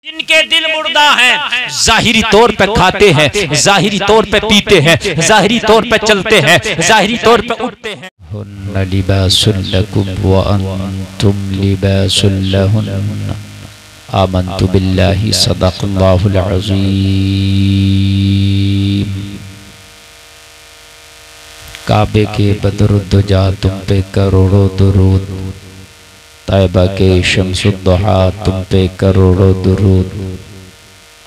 जिनके दिल मुर्दा हैं, जाहिरी तौर पे खाते हैं, जाहिरी तौर पे पीते हैं, जाहिरी तौर पे चलते हैं, जाहिरी तौर पे उठते हैं। हुन्ना लिबासुल लकुम व अंतुम लिबासुल लहुन्न। आमन्तु बिल्लाहि सदक़ल्लाहुल अज़ीम। काबे के बदरुद्दुजा तुम पे करोड़ों दुरूद, तैबा के शम्सुद्दुहा तुम पे करोड़ों दुरूद।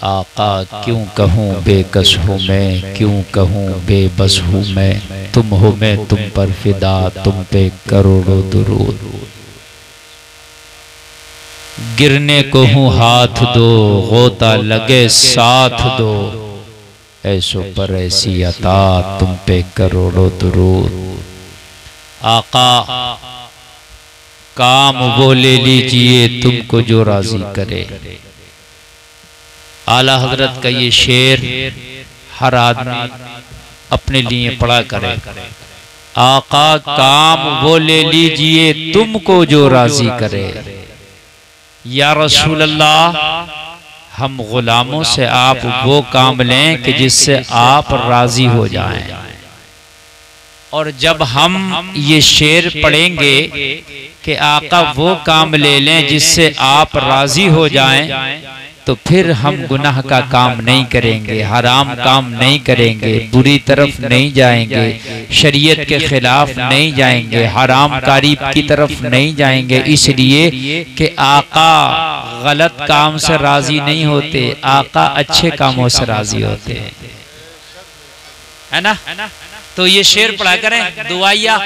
आका क्यों कहूँ बेकस हूँ मैं, क्यों कहूँ बेबस हूँ मैं, तुम हो मैं तुम पर फिदा, तुम पे करोड़ों दुरूद। गिरने को हूँ हाथ दो, गोता लगे साथ दो, ऐसो पर ऐसी अता तुम पे करोड़ों दुरूद। आका काम वो ले लीजिए तुमको जो राजी करे। आला हजरत का ये शेर हर आदमी अपने लिए पढ़ा करे। आका काम वो ले लीजिए तुमको जो राजी करे। या रसूल अल्लाह, हम गुलामों से आप वो काम लें कि जिससे आप राजी हो जाएं। और जब हम ये शेर पढ़ेंगे कि आका वो काम ले लें जिससे आप राजी हो जाएं, तो फिर हम गुनाह का काम नहीं करेंगे, हराम काम नहीं करेंगे, बुरी तरफ नहीं जाएंगे, शरीयत के खिलाफ नहीं जाएंगे, हराम कारी की तरफ नहीं जाएंगे। इसलिए कि आका गलत काम से राजी नहीं होते, आका अच्छे कामों से राजी होते हैं, है ना। तो ये शेर पढ़ा करें दुआया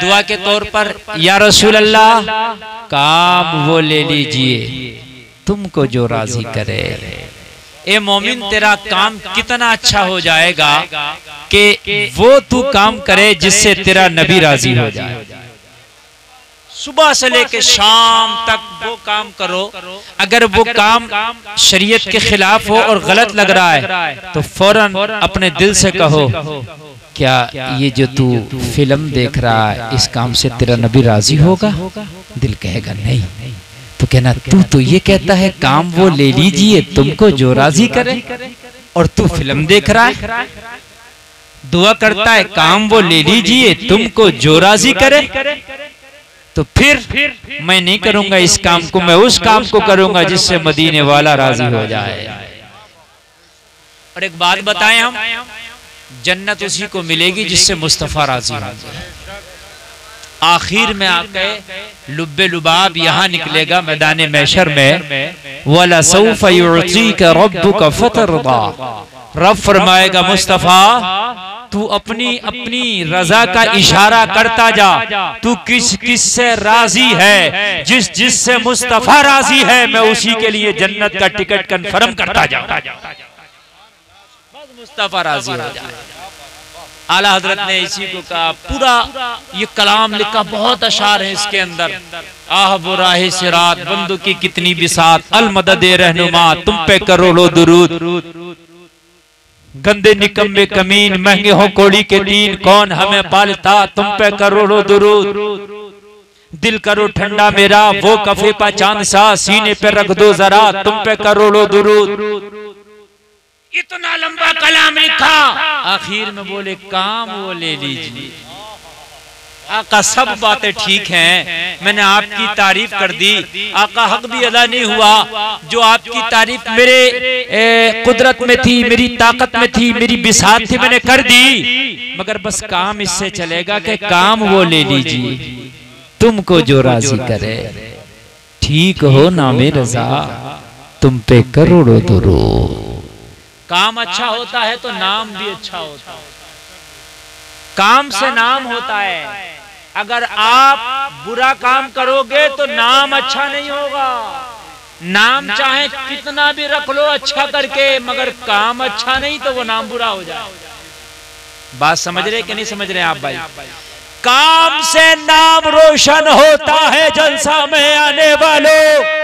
दुआ के तौर पर। या रसूल अल्लाह, काम वो ले लीजिए तुमको जो राजी करे। ए मोमिन, तेरा काम कितना अच्छा हो जाएगा कि वो तू काम करे जिससे तेरा नबी राजी हो जाए। सुबह से लेके शाम तक वो काम करो, अगर वो काम शरीयत के खिलाफ हो और गलत लग रहा है तो फौरन अपने दिल से कहो, क्या ये जो तू फिल्म देख रहा है इस काम से तेरा नबी राजी होगा? दिल कहेगा नहीं, तो कहना तू तो ये कहता है काम वो ले लीजिए तुमको जो राजी करे, और तू फिल्म देख रहा है। दुआ करता है काम वो ले लीजिए तुमको जो राजी करे, तो फिर मैं नहीं करूंगा इस काम को, मैं उस काम को करूंगा जिससे मदीने वाला राजी हो जाए। और एक बात बताएं, हम जन्नत उसी को मिलेगी जिससे मुस्तफा राजी हो जाए। आखिर में आके लुब्बे लुबाब यहाँ निकलेगा मैदान महशर में, वला सौफ युअतीका रब्बुका फतरदा। रब फरमाएगा मुस्तफा तू अपनी अपनी रजा का इशारा करता जा, तू किस किस से राजी है, जिससे मुस्तफा राजी है मैं उसी के लिए जन्नत का टिकट कंफर्म करता जाऊं, मुस्तफा राजी हो जाए। आला हजरत ने इसी को कहा, पूरा ये कलाम लिखा, बहुत अशार है इसके अंदर। आह बुराहे सिरात बंदू की कितनी बिसात, अल मदद रहनुमा तुम पे करोड़ों दुरूद। गंदे निकम्मे कमीन महंगे हो कोड़ी के दीन, कौन हमें पालता तुम पे करोड़ों दुरूद। दिल करो ठंडा मेरा वो कफे पा चांद सा, सीने पे रख दो जरा तुम पे करोड़ों दुरूद। इतना लंबा कलाम लिखा, आखिर में बोले काम वो ले लीजिए। आका सब बातें ठीक हैं, मैंने आपकी तारीफ कर दी, आका हक भी अदा नहीं हुआ। जो आपकी तारीफ मेरे कुदरत में थी, मेरी ताकत में थी, मेरी बिसात थी, मैंने कर दी, मगर बस काम इससे चलेगा कि काम वो ले लीजिए तुमको जो राजी करे। ठीक हो नामे रजा तुम पे करोड़ों दुरूद। काम अच्छा होता है तो नाम भी अच्छा होता है, काम से नाम होता है। अगर आप बुरा काम करोगे तो नाम अच्छा नहीं होगा। नाम चाहे कितना भी रख लो अच्छा करके, मगर काम अच्छा नहीं तो वो नाम बुरा हो जाए। बात समझ रहे कि नहीं समझ रहे आप भाई? काम से नाम रोशन होता है जलसा में आने वालों।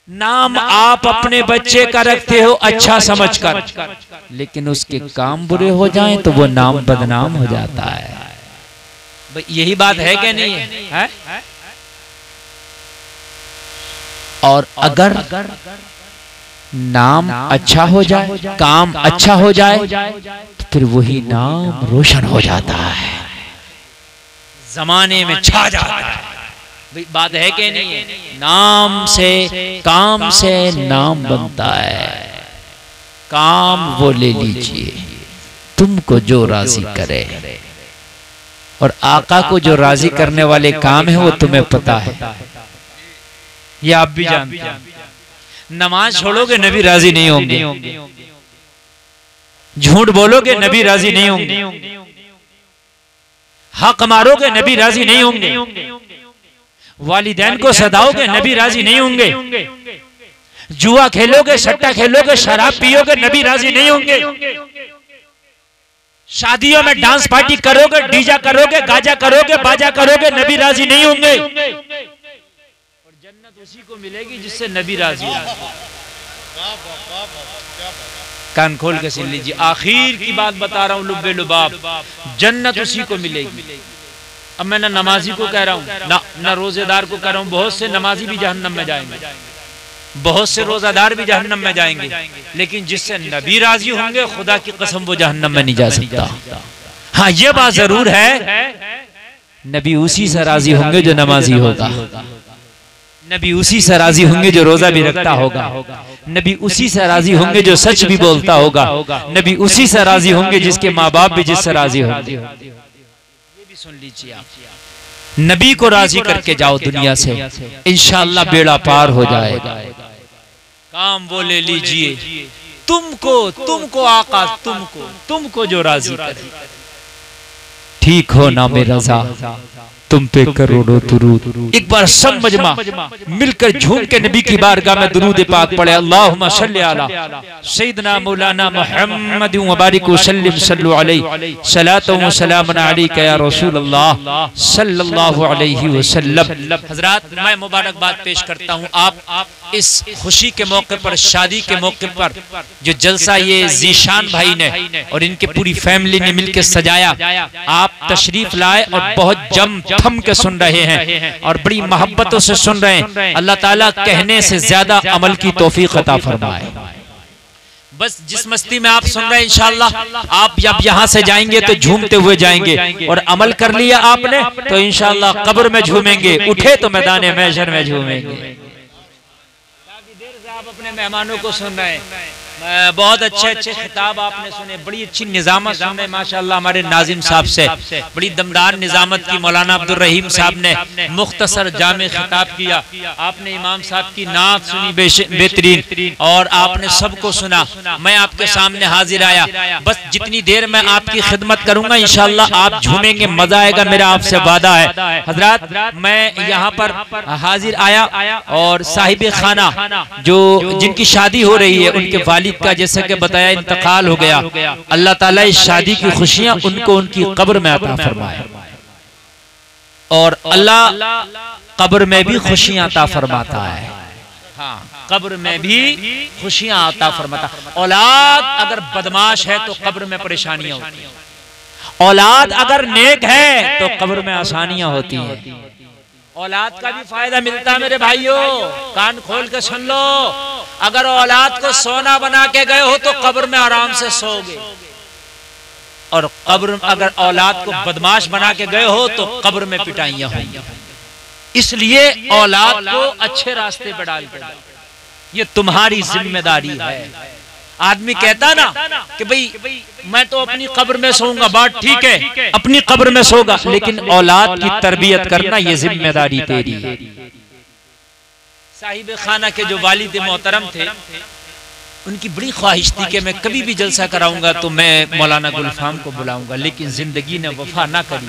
नाम आप अपने बच्चे का रखते हो अच्छा समझकर, लेकिन उसके काम बुरे हो जाएं तो वो नाम बदनाम हो जाता है। यही बात है कि नहीं है? और अगर नाम अच्छा हो जाए, काम अच्छा हो जाए, तो फिर वही नाम रोशन हो जाता है, जमाने में छा जाता है। बात है कि नहीं है? नाम से, काम से नाम बनता है। काम वो ले लीजिए तुमको जो राजी करे, और आका को जो राजी करने वाले काम है वो तुम्हें पता है, ये आप भी जानते हैं। नमाज छोड़ोगे नबी राजी नहीं होंगे, झूठ बोलोगे नबी राजी नहीं होंगे, हक मारोगे नबी राजी नहीं होंगे, वालिदैन को सदाओगे नबी राजी नहीं होंगे, जुआ खेलोगे, सट्टा खेलोगे, शराब पियोगे नबी राजी नहीं होंगे, शादियों में डांस पार्टी करोगे, डीजा करोगे, गाजा करोगे, बाजा करोगे, नबी राजी नहीं होंगे। और जन्नत उसी को मिलेगी जिससे नबी राजी हो। कान खोल के सुन लीजिए, आखिर की बात बता रहा हूं, लुब्बे लुबाब, जन्नत उसी को मिलेगी। अब मैं ना नमाजी को कह रहा हूं, ना रोजेदार को कह रहा हूं, बहुत से नमाजी भी जहन्नम में जाएंगे, बहुत से रोजादार भी जहन्नम में जाएंगे, लेकिन जिससे नबी राजी होंगे, खुदा की कसम वो जहन्नम में नहीं जा सकता। हाँ, ये बात जरूर है, नबी उसी से राजी होंगे जो नमाजी होगा, नबी उसी से राजी होंगे जो रोजा भी रखता होगा, नबी उसी से राजी होंगे जो सच भी बोलता होगा, नबी उसी से राजी होंगे जिसके माँ बाप भी जिससे राजी होंगे। ये भी सुन लीजिए आप, नबी को राजी करके जाओ दुनिया से, इंशाअल्लाह बेड़ा पार हो जाएगा। काम वो ले लीजिए तुमको आका, तुमको जो राजी करे। ठीक हो ना मेरा रज़ा, तुम पे करोड़ों दुरूद। एक बार सब मजमा मिलकर झूम के नबी की बारगाह में दुरूद पाक पढ़े, अल्लाहुम्मा सल्ली अला सय्यिदना मौलाना मुहम्मद व बारिक वसल्लिम सल्लु अलैहि सलातु व सलामुन अलैका या रसूलल्लाह सल्लल्लाहु अलैहि वसल्लम। हजरात, मैं मुबारकबाद पेश करता हूँ आप इस खुशी के मौके पर, शादी के मौके पर जो जलसा ये जीशान भाई ने और इनके पूरी फैमिली ने मिलकर सजाया, आप तशरीफ लाए और बहुत जम थम के सुन रहे हैं और बड़ी मोहब्बतों से सुन रहे हैं। अल्लाह ताला कहने से ज्यादा अमल की तौफीक अता फरमाए। बस जिस मस्ती में आप सुन रहे हैं, इंशाअल्लाह आप जब यहाँ से जाएंगे तो झूमते हुए जाएंगे, और अमल कर लिया आपने तो इंशाअल्लाह कब्र में झूमेंगे, उठे तो मैदान महशर में झूमेंगे। आप अपने मेहमानों को सुन रहे हैं, बहुत अच्छे अच्छे खिताब आपने सुने, बड़ी अच्छी निजामत सुने माशाअल्लाह हमारे नाजिम साहब से, बड़ी दमदार निजामत की मौलाना अब्दुल रहीम साहब ने मुख्तसर जामे खिताब किया, आपने इमाम साहब की नात सुनी बेहतरीन, और आपने सबको सुना। मैं आपके सामने हाजिर आया, बस जितनी देर मैं आपकी खिदमत करूंगा इंशाअल्लाह आप झूमेंगे, मजा आएगा, मेरा आपसे वादा है। हजरात, मैं यहाँ पर हाजिर आया और साहिब खाना जो जिनकी शादी हो रही है, उनके वालिद का जैसे कि बताया इंतकाल हो गया, अल्लाह ताला इस शादी की खुशियां उनको उनकी कब्र में अता फरमाए, और अल्लाह कब्र में भी खुशियां अता फरमाता है। हाँ, कब्र में भी खुशियां अता फरमाता। औलाद अगर बदमाश है तो कब्र में परेशानियां होती हैं, औलाद अगर नेक है तो कब्र में आसानियां होती हैं। औलाद का भी फायदा मिलता है मेरे भाइयों, कान खोल के सुन लो। अगर औलाद को सोना बना के गए हो तो कब्र में आराम से सोओगे, और कब्र अगर औलाद को बदमाश बना के गए हो तो कब्र में पिटाइयां होंगी। इसलिए औलाद को अच्छे रास्ते पर डाल कर, ये तुम्हारी जिम्मेदारी है। आदमी कहता ना कि भाई मैं तो अपनी कब्र में सोऊंगा, बात ठीक है, अपनी कब्र में सोगा, लेकिन औलाद की तरबियत करना ये जिम्मेदारी तेरी है। साहिब खाना के जो वालिद मोहतरम थे, उनकी बड़ी ख्वाहिश थी कि मैं कभी भी जलसा कराऊंगा तो मैं मौलाना गुलफाम को बुलाऊंगा, लेकिन जिंदगी ने वफा ना करी,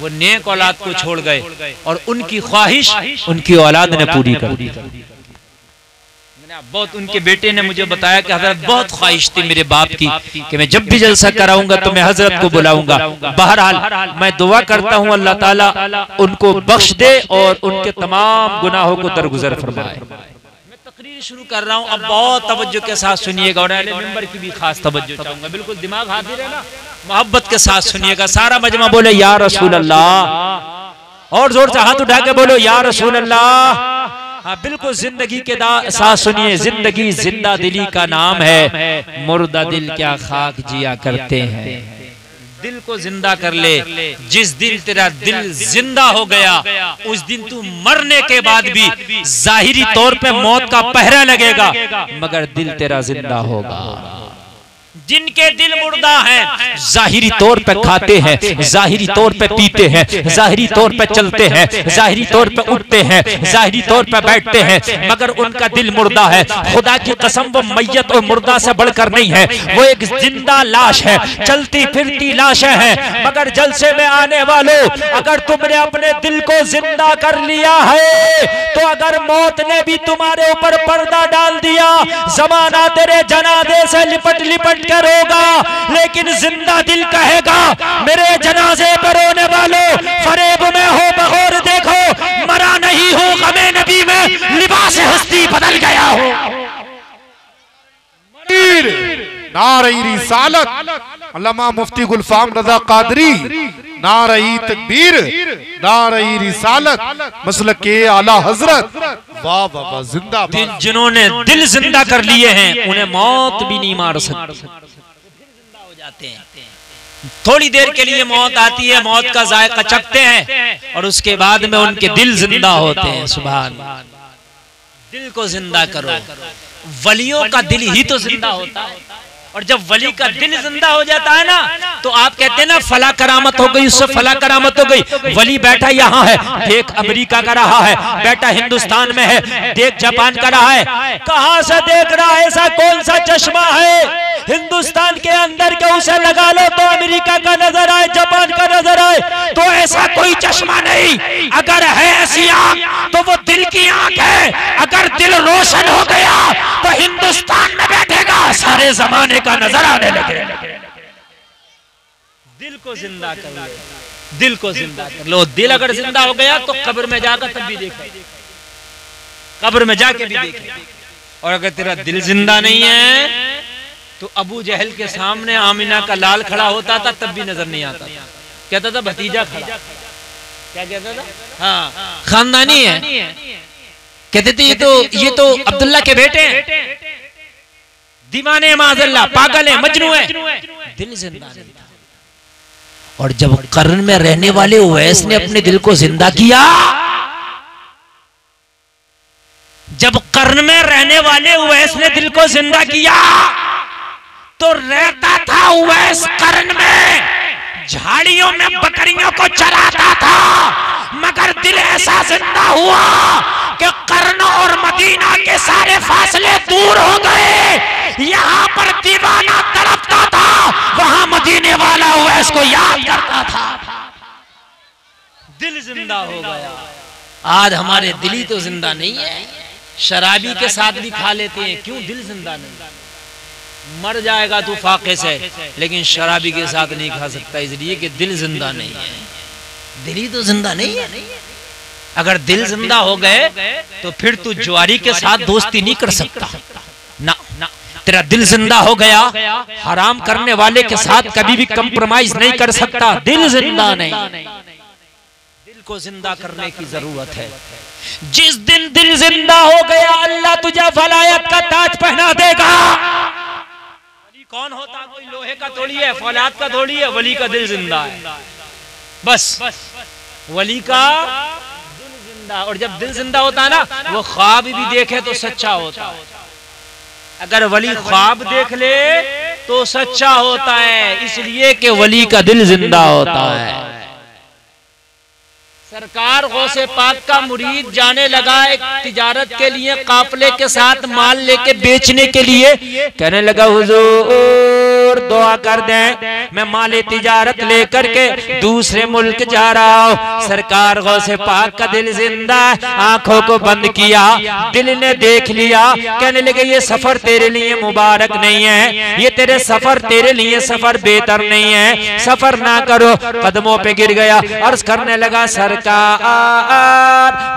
वो नेक औलाद को छोड़ गए और उनकी ख्वाहिश उनकी औलाद ने पूरी कर दी। बहुत उनके बेटे ने मुझे बताया कि हजरत बहुत ख्वाहिश थी मेरे बाप की कि मैं जब भी जलसा कराऊंगा तो मैं हजरत को बुलाऊंगा। बहरहाल मैं दुआ करता हूं अल्लाह ताला उनको बख्श दे और उनके तमाम गुनाहों को दरगुजर फरमाए। मैं तकरीर शुरू कर रहा हूं, अब बहुत तवज्जो के साथ सुनिएगा, और अहले मिंबर की भी खास तवज्जो चाहूंगा, बिल्कुल दिमाग हाजिर है ना, मोहब्बत के साथ सुनिएगा। सारा मजमा बोले या रसूल अल्लाह, और जोर से हाथ उठा के बोलो या रसूल अल्लाह। हाँ बिल्कुल जिंदगी के साथ सुनिए, जिंदगी जिंदा दिली का नाम है, मुर्दा दिल क्या खाक जिया करते हैं। दिल को जिंदा कर ले, जिस दिन तेरा दिल जिंदा हो गया उस दिन तू मरने के बाद भी जाहिरी तौर पे मौत का पहरा लगेगा, मगर दिल तेरा जिंदा होगा। जिनके दिल मुर्दा हैं जाहिरी तौर पे खाते हैं, जाहिरी तौर पे पीते हैं, जाहिरी तौर पे चलते हैं, जाहिरी तौर पे उठते हैं, जाहिरी तौर पे बैठते हैं, मगर उनका दिल मुर्दा है। खुदा की कसम वो मैयत और मुर्दा से बढ़कर नहीं है, वो एक जिंदा लाश है, चलती फिरती लाशें हैं। मगर जलसे में आने वालों, अगर तुमने अपने दिल को जिंदा कर लिया है तो अगर मौत ने भी तुम्हारे ऊपर पर्दा डाल दिया, जमाना तेरे जनाजे से लिपट लिपट कर रोगा, लेकिन जिंदा दिल कहेगा मेरे जनाजे पर रोने वालों, फरेब में हो बगौर देखो, मरा नहीं हो गमे नबी में लिबास हस्ती बदल गया हो। नारई रिसालत अल्लामा मुफ्ती गुलफाम रजा कादरी, नारई तकबीर, नारई रिसालत मसलक के आला हजरत, वाह वाह वाह, जिंदाबाद। जिन्होंने दिल जिंदा कर लिए हैं उन्हें मौत भी नहीं मार सकती। जिंदा हो जाते हैं, थोड़ी देर के लिए मौत आती है, मौत का जायका चखते हैं और उसके बाद में उनके दिल जिंदा होते हैं। सुभान, दिल को जिंदा करो। वलियों का दिल ही तो जिंदा होता है, और जब वली का दिल जिंदा हो जाता है ना तो आप कहते हैं ना फला करामत हो गई, उससे फला करामत हो गई। वली बैठा यहाँ है, देख अमेरिका का रहा है, बैठा हिंदुस्तान में है, देख जापान का रहा है। कहां से देख रहा है? ऐसा कौन सा चश्मा है हिंदुस्तान के अंदर के उसे लगा लो तो अमेरिका का नजर आए, जापान का नजर आए? तो ऐसा कोई चश्मा नहीं। अगर है ऐसी आंख तो वो दिल की आंख है। अगर दिल रोशन हो गया तो हिंदुस्तान में बैठेगा, सारे जमाने का नजर आने लगे। दिल को जिंदा कर लो, दिल को जिंदा कर लो। दिल अगर जिंदा हो गया तो कब्र में जाकर तब भी देखे, कब्र में जाके भी देखे। और अगर तेरा दिल जिंदा नहीं है तो अबू जहल के सामने आमिना का लाल खड़ा होता था तब भी नजर नहीं आता। कहता था भतीजा खड़ा, क्या कहता था? हाँ, खानदानी है। कहते थे ये तो अब्दुल्ला के बेटे हैं, दीवाने माज़ल्ला, पागल है, मजनू है। दिल जिंदा नहीं था। और जब कर्न में रहने वाले उवैस ने अपने दिल को जिंदा किया, जब कर्न में रहने वाले उवैस ने दिल को जिंदा किया तो रहता था उवैस कर्न में, झाड़ियों में बकरियों को चराता था, मगर दिल ऐसा जिंदा हुआ कि कर्न और मदीना के सारे फासले दूर हो गए। यहाँ पर दीवाना तड़पता था, वहां मदीने वाला उवैस को याद करता था। दिल जिंदा हो गया। आज हमारे दिल ही तो जिंदा नहीं है। शराबी के साथ भी खा लेते हैं, क्यों? दिल जिंदा नहीं। मर जाएगा तू फाके से, लेकिन शराबी के साथ नहीं खा सकता, इसलिए कि दिल जिंदा नहीं है। दिल ही तो जिंदा नहीं है। अगर दिल जिंदा हो गए तो फिर तू जुआरी के साथ दोस्ती नहीं कर सकता ना। तेरा दिल जिंदा हो गया, हराम करने वाले के साथ कभी भी कंप्रोमाइज नहीं कर सकता। दिल जिंदा नहीं। दिल को जिंदा करने की जरूरत है। जिस दिन दिल जिंदा हो गया अल्लाह तुझे फलायत का ताज पहना देगा। वली कौन होता? कोई लोहे का थोड़ी है, फौलाद का थोड़ी है। वली का दिल जिंदा है, बस वली का दिल जिंदा। और जब दिल जिंदा होता है ना, वो ख्वाब भी देखे तो सच्चा होता है। अगर वली ख्वाब देख ले तो सच्चा होता है, इसलिए कि वली का दिल जिंदा होता है। सरकार गौसे पाक का मुरीद जाने लगा एक तिजारत के लिए, काफले के साथ माल लेके बेचने के लिए। कहने लगा हुजूर दुआ कर दें, मैं माल तिजारत लेकर के दूसरे मुल्क जा रहा हूँ। सरकार गौसे पाक का दिल जिंदा, आंखों को बंद किया, दिल ने देख लिया। कहने लगे ये सफर तेरे लिए मुबारक नहीं है, ये तेरे सफर तेरे लिए सफर बेहतर नहीं है, सफर ना करो। कदमों पे गिर गया, अर्ज करने लगा सरकार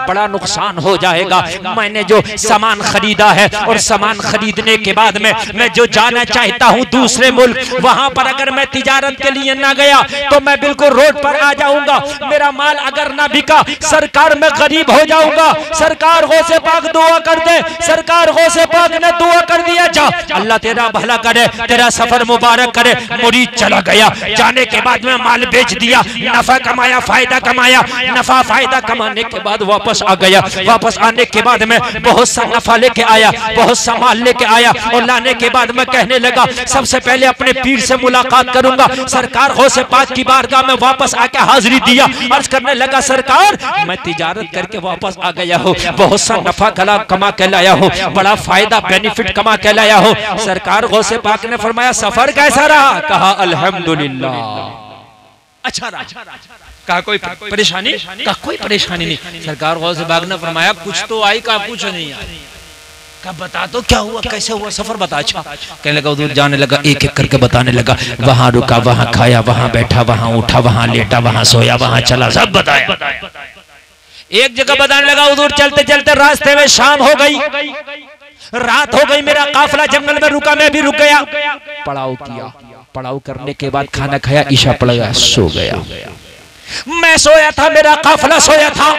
बड़ा नुकसान हो जाएगा। मैंने जो सामान खरीदा है और सामान खरीदने के बाद में मैं जो जाना चाहता हूँ दूसरे मुल्क, वहां पर अगर मैं तिजारत के लिए ना गया तो मैं बिल्कुल रोड पर आ जाऊंगा, मेरा माल अगर ना बिका सरकार मैं गरीब हो जाऊंगा। सरकार गौसे पाक दुआ कर दे, सरकार गौसे पाक ने दुआ कर दिया, जा अल्लाह तेरा भला करे, तेरा सफर मुबारक करे। मुरीद चला गया, जाने के बाद में माल बेच दिया, नफा कमाया, फायदा कमाया, नफा फायदा कमाने के बाद वापस आ गया। वापस आने के बाद में बहुत सा नफा लेके आया, बहुत सा माल लेके आया, और लाने के बाद में कहने लगा सबसे पहले अपने पीर से मुलाकात करूंगा। सरकार गौसे पाक की बारगाह में वापस आके हाजिरी दिया, अर्ज करने लगा सरकार मैं तिजारत करके वापस आ गया हूँ, बहुत सा नफा कमा के लाया हूँ, बड़ा फायदा बेनिफिट कमा के लाया हूँ। सरकार गौसे पाक ने फरमाया सफर कैसा रहा? कहा अल्हम्दुलिल्लाह, अच्छा रहा। कहा कोई परेशानी? कहा कोई परेशानी नहीं। सरकार गौसे पाक ने फरमाया कुछ तो आई, कहा कुछ नहीं आई। कहा बता तो क्या हुआ, कैसे हुआ सफर बता। अच्छा कहने लगा, उधर जाने लगा, एक एक करके बताने लगा, वहां रुका, वहां खाया, वहां बैठा, वहां उठा, वहां लेटा, वहां सोया, वहां चला, सब बताया। एक जगह बताने लगा, उधर चलते चलते रास्ते में शाम हो गई, रात हो गई, मेरा काफिला जंगल में रुका, मैं भी रुक गया, पड़ाव किया, पड़ाव करने के बाद खाना खाया, ईशा पड़ गया, सो गया। मैं सोया था, मेरा काफिला सोया था।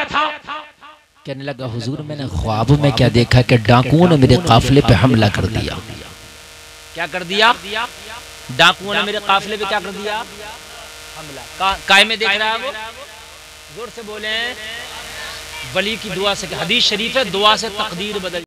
कहने लगा हुजूर मैंने ख्वाब में क्या देखा कि डाकुओं ने मेरे काफिले पे हमला कर दिया। क्या कर दिया? डाकुओं ने मेरे काफिले पे क्या कर दिया? हमला। काय में देख रहा है वो? जोर से बोले। वली की दुआ से, हदीस शरीफ है, दुआ से तकदीर बदल